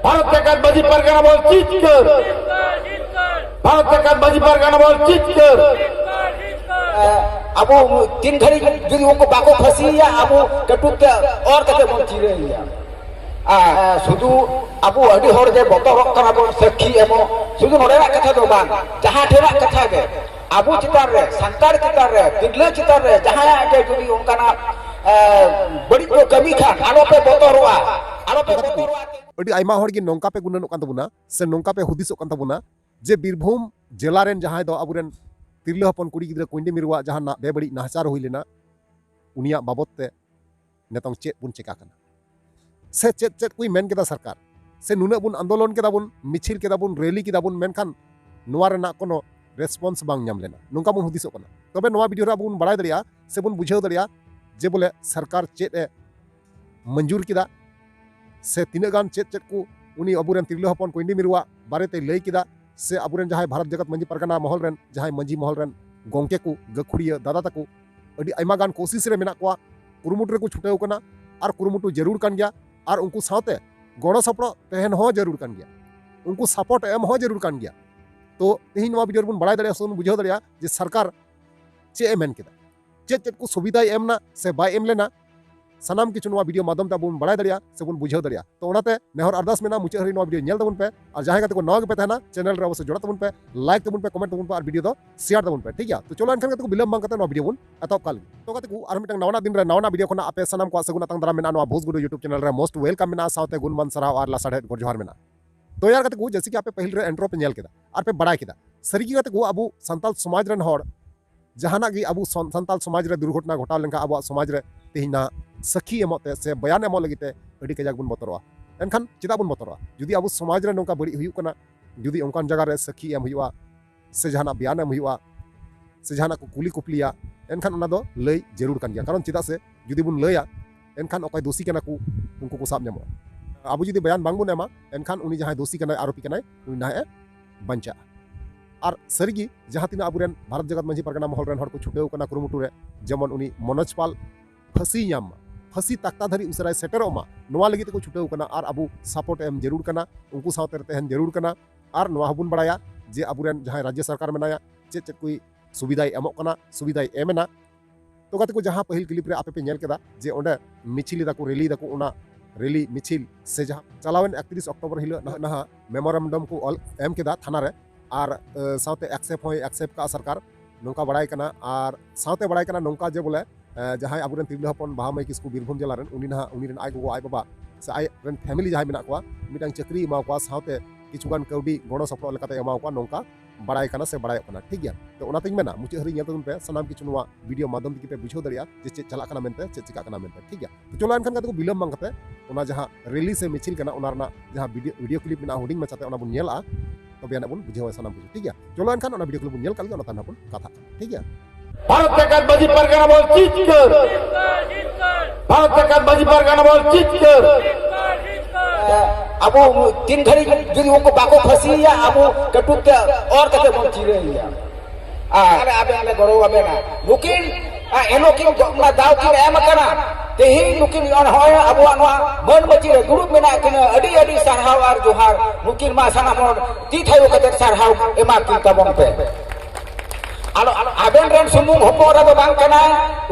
ভারত একাতবাজি পারগানা বল চিৎকার, ভারত একাতবাজি পারগানা বল চিৎকার। अब तीन घड़ी जो उनको बाको फंसी अब कटुक और कते बन चिरे शुद्ध अब अड़ी हर के बतर साक्षी एमो शुद्ध नोडेना कथा दो बांग जहां ठेना कथा के अब चितार रे संतार चितार रे तिगले चितार रे जहां के जुदी उनकाना बड़ी को कमी खान आलो पे बतरवा अड़ी आयमा हर के नोंका पे गुननोक कान तबुना से नोंका पे हुदिसोक कान तबुना जे बीरभूम जिला रेन जहां दो अबुरेन तिरले हपन कुड़ी गिद्रा कुंडे मिरुआ जहां ना बेबड़ी नाहचार हुई लेना उनिया बाबत ते नेतोंग चेत बुन चेका काना से चेत चेत कोई मेन केदा सरकार से नुना बुन आंदोलन केदा बुन मिछिल केदा बुन रैली केदा बुन मेनखान नोवा रेना कोनो रेस्पॉन्स बांग ᱧᱟᱢ लेना नोंका बुन हुदिसोक काना तबे नोवा वीडियो रा बुन बड़ाय दरिया से बुन बुझाव दरिया जे बोले सरकार चेत ए मंजूर केदा से तिना गान चेत चेत को उनी अबुरेन तिरले हपन कुंडे मिरुआ बारेते लई केदा से अबुरेन जहां भारत जगत मंजी परगना महल रेन जहां मंजी महल रेन गोंके को गखुड़िया दादा तको अड़ी आयमा गान कोशिश रे मेना कोआ कुरुमुटु रे को छुटेव कना आर कुरुमुटु जरूर कान गया आर उनको साथे गणो सपड़ो तहन हो जरूर कान गया उनको सपोर्ट एम हो जरूर कान गया तो तेही नवा वीडियो बुन बड़ाय दरिया सुन बुझाव दरिया जे सरकार चे एमेन केदा चे चे को सुविधा एमना से बाय एम लेना सानाम किछु नवा वीडियो माध्यम ता बुन बड़ाय दरिया से बुन बुझाव दरिया तो ओनाते नेहर अरदास मेना मुचे हरी नवा वीडियो नेल तबुन पे और जहां का को नवा के पे थाना चैनल रे अवश्य जोड़ा तबुन पे लाइक तबुन पे कमेंट तबुन पे और वीडियो दो शेयर तबुन पे ठीक है तो चलो एनखान को बिलम बांग कते नवा वीडियो बुन अतप काल तो कते को आर मिटंग नवा दिन रे नवा वीडियो खना आपे सानाम को सगुना तंग दरा मेना नवा भोज गुडो यूट्यूब चैनल रे मोस्ट वेलकम मेना साउते गुणमान सराव और लासाडे गोर जोहार मेना तो यार कते को जैसे कि आपे पहल रे एंट्रो पे नेल केदा और पे बड़ाय केदा सरी की कते को अबु संताल समाज रेन हर जहाना गी अबु संताल समाज रे दुर्घटना घटाव लेंका अबु समाज रे तेहिना सखी एमते से बयान एमो लगिते अड़ी कजाक बुन बतरवा एनखान चिदा बुन बतरवा जुदी अबु समाज रे नोंका बड़ी हुयु कना जुदी ओंकान जगह रे सखी एम हुयुआ से जहाना बयान एम हुयुआ से जहाना को कुली कुपलिया एनखान ओना दो लई जरूर कान गया कारण चिदा से जुदी बुन लया एनखान ओकाय दोषी कना को उनको को साब नेमो अबु जुदी बयान बांग बुन एमा एनखान उनी जहां दोषी कना आरोपी कना उनी ना बंचा और सरीगी जहां तीना अबुरेन भारत जगत मंजी परगना महल रेन हर को छुटेव कना कुरुमुटु रे जेमन उनी मनोज पाल फांसी नाम फांसी तख्ता धरी उसराय सेटरोमा नोवा लगी को छुटेव कना और अबु सपोर्ट एम जरूर कना उनको साथे तहन जरूर कना और नोवा हबुन बड़ाया जे अबुरेन जहां राज्य सरकार मेनाया चे चे कोई सुविधा एमो कना सुविधा एमेना तो कते को जहां पहिल क्लिप रे आपे पे नेल केदा जे ओंडे मिछिल दा को रैली दा को ओना रैली मिछिल से जहां चलावन 31 अक्टूबर हिलो नहा मेमोरेंडम को एम केदा थाना रे और साथे एक्सेप्ट का सरकार नौका बड़ाई कना और साथे बड़ाई कना नौका जे बोले जहां अबुरेन तिरले हपन बाहामई किसको बीरभूम जिला रेन उनी ना उनी रेन आय गो आय बाबा से आय रेन फैमिली जहां मेना कोआ मिटांग चक्री एमा कोआ साथे किछुगान कौडी गणो सपड़ो लेकाते एमा कोआ नौका बड़ाई कना से बड़ाई कना ठीक गया तो ओनातेñ मेना मुचे हरी नेल तबुन पे सनाम किछु नवा वीडियो माध्यम ती पे बुझाव दरिया जे चे चला कना मेनते चे चिका कना मेनते ठीक गया तो चलो एनखान कते को बिलम बांग कते ओना जहां रैली से मिछिल कना ओना रना जहां वीडियो क्लिप मेना होर्डिंग में चाते ओना बुन नेला तो बियान बुन बुझाव सानाम बुझ ठीक है चलो एनखान ओना वीडियो क्लिप बुन नेल काल ओना ताना बुन कथा ठीक है भारत एकातबाजी पारगाना बल चिৎকার, भारत एकातबाजी पारगाना बल चिৎকার। अब तीन घड़ी जो उनको बाको फंसी अब कटुक और कते बन चिरे अरे आबे आले गरो आबे ना मुकिन एनो किन ना दाव किन एम कना तेही मुकिन अन होय अब नवा मन बची रे दुरुब मेना किन अडी अडी सरहाव और जोहार मुकिन मा साना मोर ती थायो कते सरहाव एमा किन तबन पे आलो आबेन रेन सुमुंग होपन रा दो बांग कना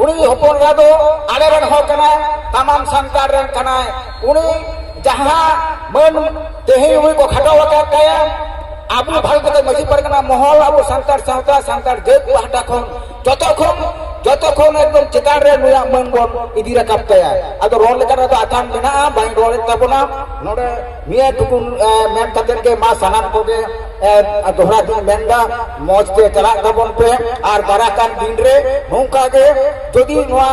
उनी होपन रा दो आले रेन हो कना तमाम संतार रेन कना उनी जहां मन तेही उनी को खटाव काया आबु भारत के मजी परगना महल आबु संतार सावता संतार देव हटा खन जतखन एकदम चितार रे नुया मन बोन इदी रकाब काया अदो रोल लेकर तो आथान मेना बाई रोल तबना नोडे मिया टुकुन मेन ततेन के मा सनाम को के दोहरा दिन मेंदा मौज के चला तबन पे और बराकान दिन रे नोंका के जदी नुआ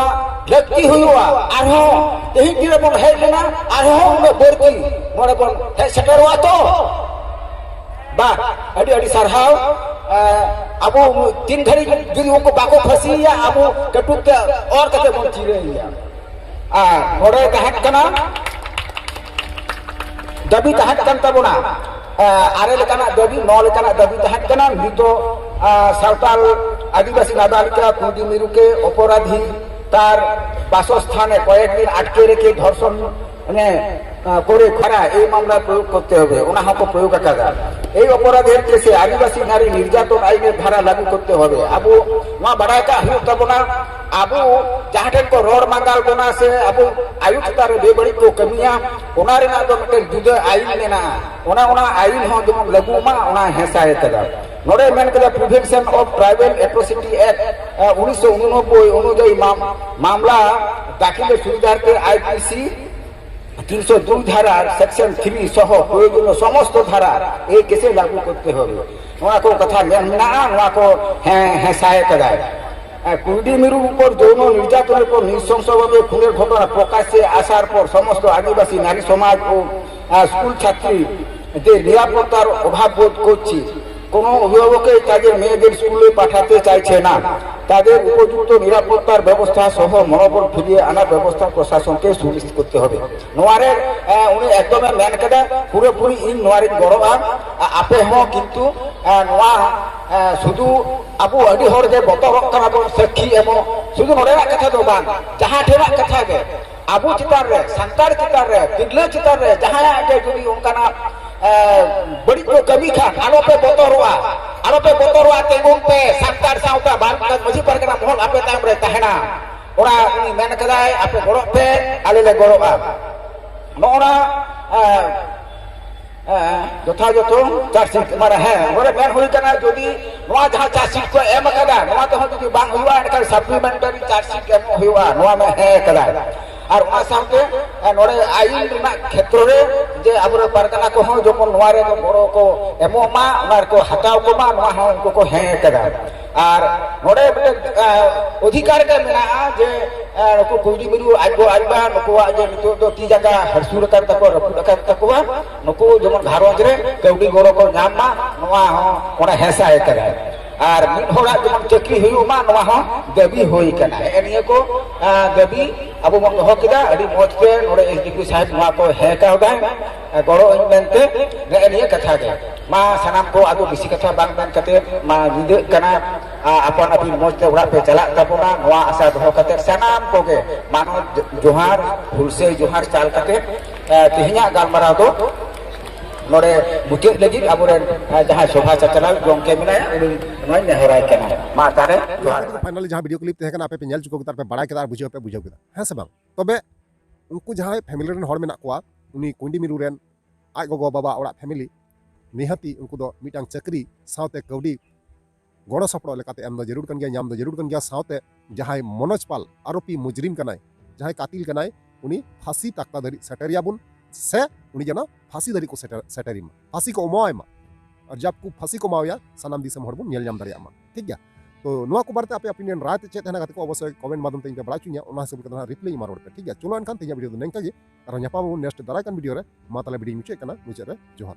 लक्ति हुआ आरो तेही दिरे बोन हे लेना आरो उन बोरकी मोरे बोन हे सेटरवा तो बा अडी अडी सरहाव अब तीन घड़ी जो उनको बाको फंसी अब कटुक और कते बन चिरे नोडे तहत कना दबी तहत कन तबना आरे लेकाना दबी नौ लेकाना दबी तहत कना नितो सावताल आदिवासी नाबालिका कुंडी मिरु के अपराधी तार बासस्थाने कयेक दिन आटके रेखे धर्षण মানে করে খরা এই মামলা প্রয়োগ করতে হবে ওনা হক প্রয়োগ আকাদা এই অপরাধের কেসে আদিবাসী নারী নির্যাতন আইনের ধারা লাগু করতে হবে আবু নয়া বাড়ায় কা হুᱭᱩᱜ ᱛᱟᱵᱚᱱᱟ আবু যাহাটেন কো রড মাঙ্গাল বোনা সে আবু আয়ু চিতারে বেবড়ি কো কামিয়া ওনা রেনা দো মিটে জুদা আইন মেনা ওনা আইন হো যেমন লাগু মা ওনা হেসায় কাদা নোড়ে মেন কাদা prevention of tribal atrocity act 1989 অনুযায়ী মামলা দাখিলের সুবিধার্থে আইপিসি 302 ধারার সেকশন 3 সহ প্রয়োজনীয় সমস্ত ধারা এই কেসে লাগু করতে হবে নোয়া কো কথা মেনা নোয়া কো হেসায় কাদা কুর্দি মেরুর উপর যৌন নির্যাতনের পর নৃশংসভাবে খুনের ঘটনা প্রকাশ্যে আসার পর সমস্ত আদিবাসী নারী সমাজ ও স্কুল ছাত্রীদের নিরাপত্তার অভাব বোধ করছি কোনো অভিভাবকই তাদের মেয়েদের স্কুলে পাঠাতে চাইছে না তাদের উপযুক্ত নিরাপত্তার ব্যবস্থা সহ মনোবল ফিরিয়ে আনার ব্যবস্থা প্রশাসনকে সুনিশ্চিত করতে হবে নোয়ারের উনি একদম মেন কাদা পুরোপুরি ইন নোয়ারের গড়া আপে হো কিন্তু নোয়া শুধু আবু আদি হর যে বতরক কানা বন সাক্ষী এবং শুধু নোড়েরা কথা দো বাং যাহা ঠেরা কথা গে আবু চিতার রে সান্তার চিতার রে তিগলে চিতার রে যাহা আগে যদি উনকানা बड़ी को कमी खान आरोपे बोतरवा तेगुम पे सान्तार सावता भारत मजी परगना मोहन आपे ताम रे तहना ओरा उनी मेन कदाय आपे गड़ो पे आले ले गड़ोआ नोरा যথাযথ চার্জশিট মানে হ্যাঁ ওরে মেন হই কানা যদি নোয়া যাহা চার্জশিট কো এম কাদা নোয়া তো যদি বাং হইবা এনকার সাপ্লিমেন্টারি চার্জশিট এম হইবা নোয়া মে হ্যাঁ কাদা আর ওনা সাথে নোড়ে আইন রেনা ক্ষেত্রে যে আবুরে পারগানা কো হো যখন নোয়ারে বড় কো এমো মা ওনার কো হাতাও কো মা নোয়া হো উनको को হ্যাঁ কাদা আর নোড়ে অধিকার কে মেনা যে নুকু কুজি মিরু আইবো আইবা নুকু যে নিতো তো তি জায়গা হরসুর কার তাকো রপুর কার তাকো নুকু যেমন ঘারঞ্জ রে কৌডি গড় কো নাম মা নোয়া হো ওনা হেসা এ কাদা আর মিন হোড়া যেমন চাকরি হইও মা নোয়া হো দাবি হই কানা এনিয়ে কো দাবি আবু মন দহ কিদা আদি মজ তে নোড়ে এসডিপি সাহেব নোয়া को है कावदा गड़ो इन मेनते निये कथा गे मा सनाम को आगो बिसी कथा बांग बांग कते मा जिदे कना अपन अपनी मज ते उड़ा पे चला तबोना नोआ आशा दह कते सनाम को गे मानो जोहार हुलसे जोहार चाल कते तिहिया गालमाराव दो नोड़े मुचाद लगी आबोरेन जहां शोभा चचलाव गंके मेनाया उनी नय नेहराय कना मा तारे जोहार फाइनली जहां वीडियो क्लिप तहकना आपे पे नेल चुको तार पे बड़ा केदार बुझाव केदा है से बांग तबे उनको जहां फैमिली रेन हर मेना कोआ उनी कुंडी मिरु रेन आज गगो बाबा ओड़ा फैमिली निहाती उनको दो मिटांग चक्री सावते कौडी गड़ो सपड़ो लेकाते एम दो जरूर कन गया नाम दो जरूर कन गया सावते जहां मनोज पाल आरोपी मुजरिम कनाय जहां कातिल कनाय उनी फांसी ताक्ता धरी सेटरियाबुन से उनी जना फांसी धरी को सेटरिम फांसी को अमायमा और जब को फांसी को मावया सनाम दिसम हरबुन नेल जाम दारियामा ठीक गया तो नोआ को बारते आपे ओपिनियन रात चेत हेना गते को अवश्य कमेंट माध्यम ते बड़ा चुनिया ओना हिसाब कतना रिप्लाई मार ओडते ठीक गया चलो अनखान तेया वीडियो नेंका गे और नेक्स्ट दाराय कान वीडियो रे मा ताले वीडियो मुचे कना मुचे रे जोहार।